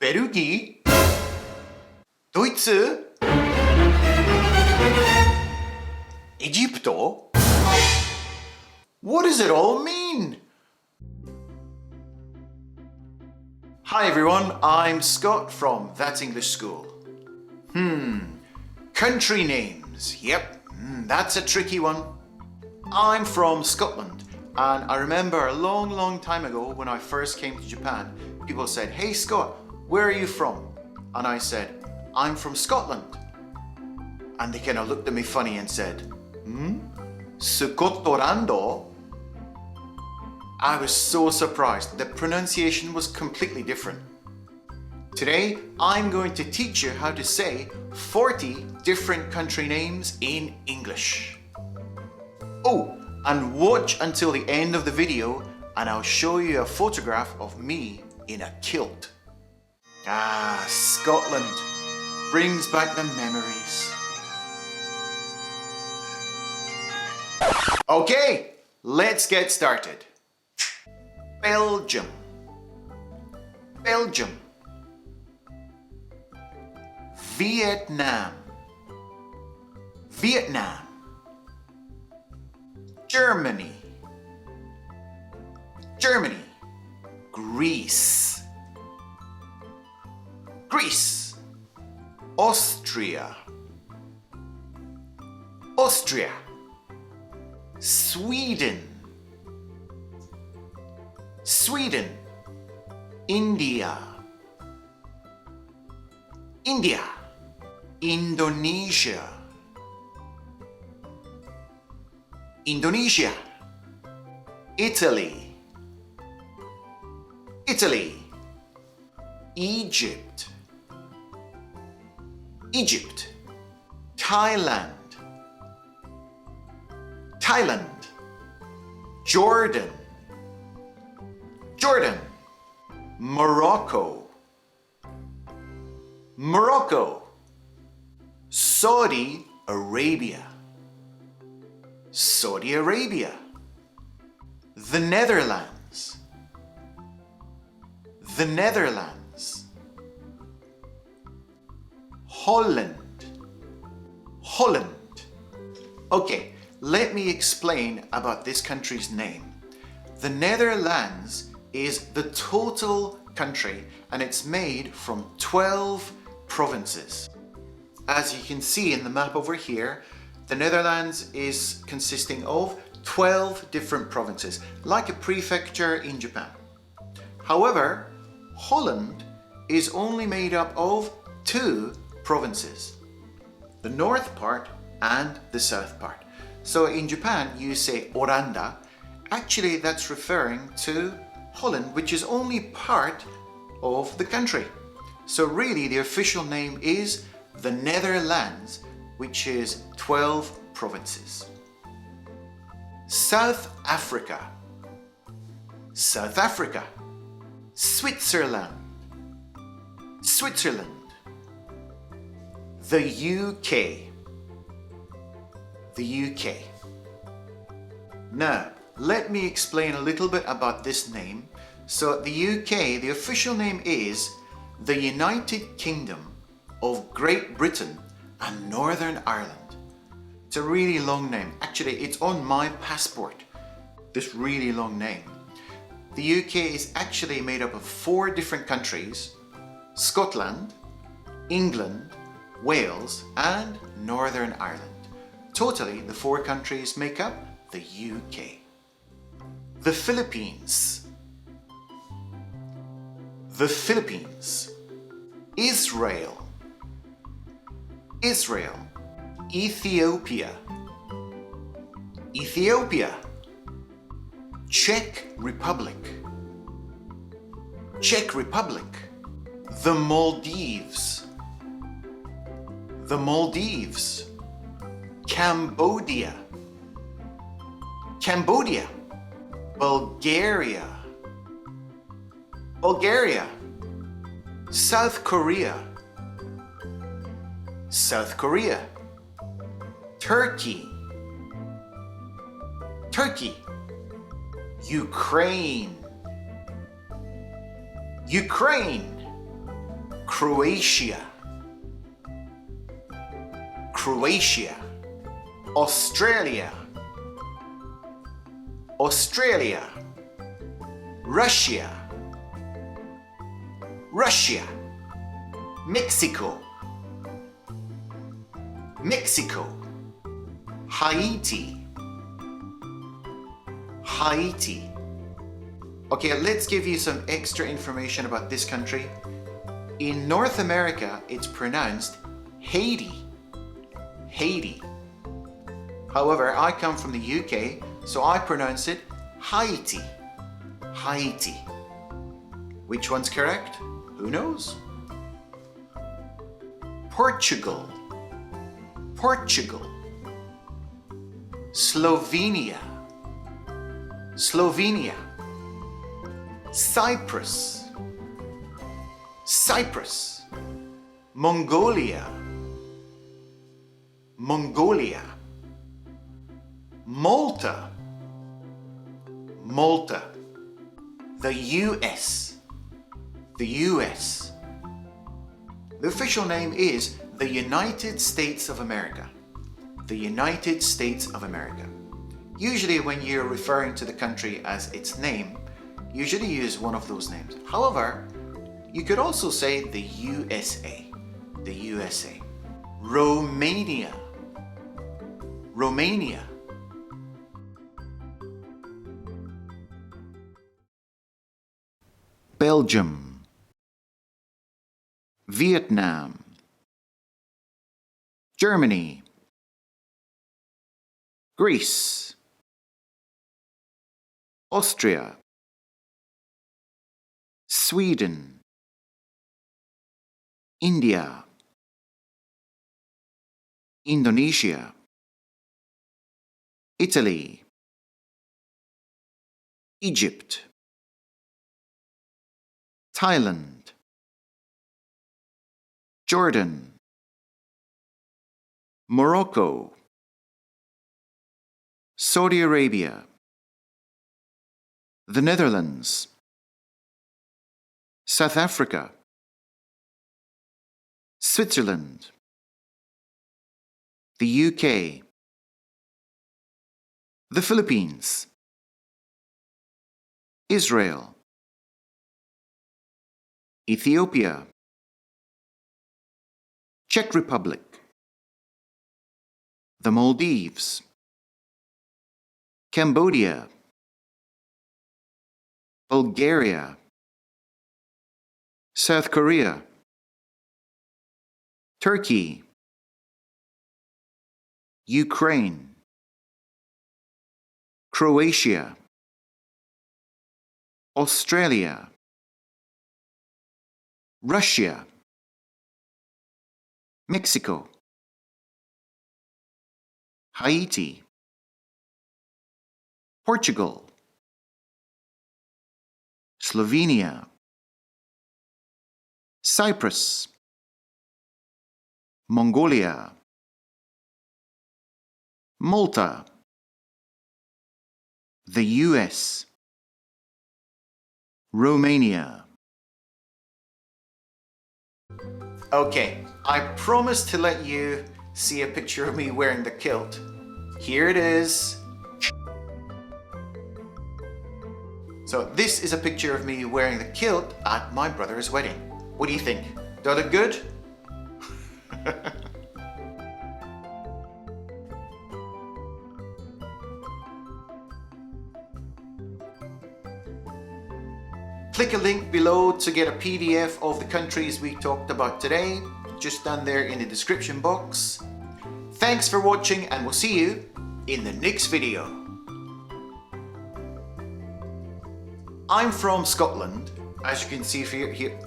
ベルギードイツエジプト What does it all mean? Hi everyone, I'm Scott from That's English School. Country names. Yep, that's a tricky one. I'm from Scotland, and I remember a long time ago when I first came to Japan, people said, "Hey Scott, where are you from?" And I said, "I'm from Scotland." And they kind of looked at me funny and said, Scottorando? I was so surprised. The pronunciation was completely different. Today, I'm going to teach you how to say 40 different country names in English. Oh, and watch until the end of the video and I'll show you a photograph of me in a kilt. Ah, Scotland brings back the memories. Okay, let's get started. Belgium. Belgium. Vietnam. Vietnam. Germany. Germany. Greece. Greece. Austria. Austria. Sweden. Sweden. India. India. Indonesia. Indonesia. Italy. Italy. Egypt. Egypt. Thailand. Thailand. Jordan. Jordan. Morocco. Morocco. Saudi Arabia. Saudi Arabia. The Netherlands. The Netherlands. Holland. Holland. Okay, let me explain about this country's name. The Netherlands is the total country and it's made from 12 provinces. As you can see in the map over here, the Netherlands is consisting of 12 different provinces, like a prefecture in Japan. However, Holland is only made up of 2 provinces, the north part and the south part. So in Japan you say Oranda, actually that's referring to Holland, which is only part of the country. So really the official name is the Netherlands, which is 12 provinces. South Africa. South Africa. Switzerland. Switzerland. The UK. The UK. Now, let me explain a little bit about this name. So the UK, the official name is the United Kingdom of Great Britain and Northern Ireland. It's a really long name. Actually, it's on my passport, this really long name. The UK is actually made up of 4 different countries: Scotland, England, Wales, and Northern Ireland. Totally, the 4 countries make up the UK. The Philippines. The Philippines. Israel. Israel. Ethiopia. Ethiopia. Czech Republic. Czech Republic. The Maldives. The Maldives. Cambodia. Cambodia. Bulgaria. Bulgaria. South Korea. South Korea. Turkey. Turkey. Ukraine. Ukraine. Croatia. Croatia. Australia. Australia. Russia. Russia. Mexico. Mexico. Haiti. Haiti. Okay, let's give you some extra information about this country. In North America, it's pronounced Haiti. Haiti. However, I come from the UK, so I pronounce it Haiti. Haiti. Which one's correct? Who knows? Portugal. Portugal. Slovenia. Slovenia. Cyprus. Cyprus. Mongolia. Mongolia. Malta. Malta. The US. The US. The official name is the United States of America. The United States of America. Usually when you're referring to the country as its name, usually use one of those names. However, you could also say the USA. The USA. Romania. Romania. Belgium. Vietnam. Germany. Greece. Austria. Sweden. India. Indonesia. Italy. Egypt. Thailand. Jordan. Morocco. Saudi Arabia. The Netherlands. South Africa. Switzerland. The UK. The Philippines. Israel. Ethiopia. Czech Republic. The Maldives. Cambodia. Bulgaria. South Korea. Turkey. Ukraine. Croatia. Australia. Russia. Mexico. Haiti. Portugal. Slovenia. Cyprus. Mongolia. Malta. The US. Romania. Okay, I promised to let you see a picture of me wearing the kilt. Here it is. So this is a picture of me wearing the kilt at my brother's wedding. What do you think? Do I look good? Click a link below to get a PDF of the countries we talked about today, just down there in the description box. Thanks for watching and we'll see you in the next video. I'm from Scotland, as you can see here.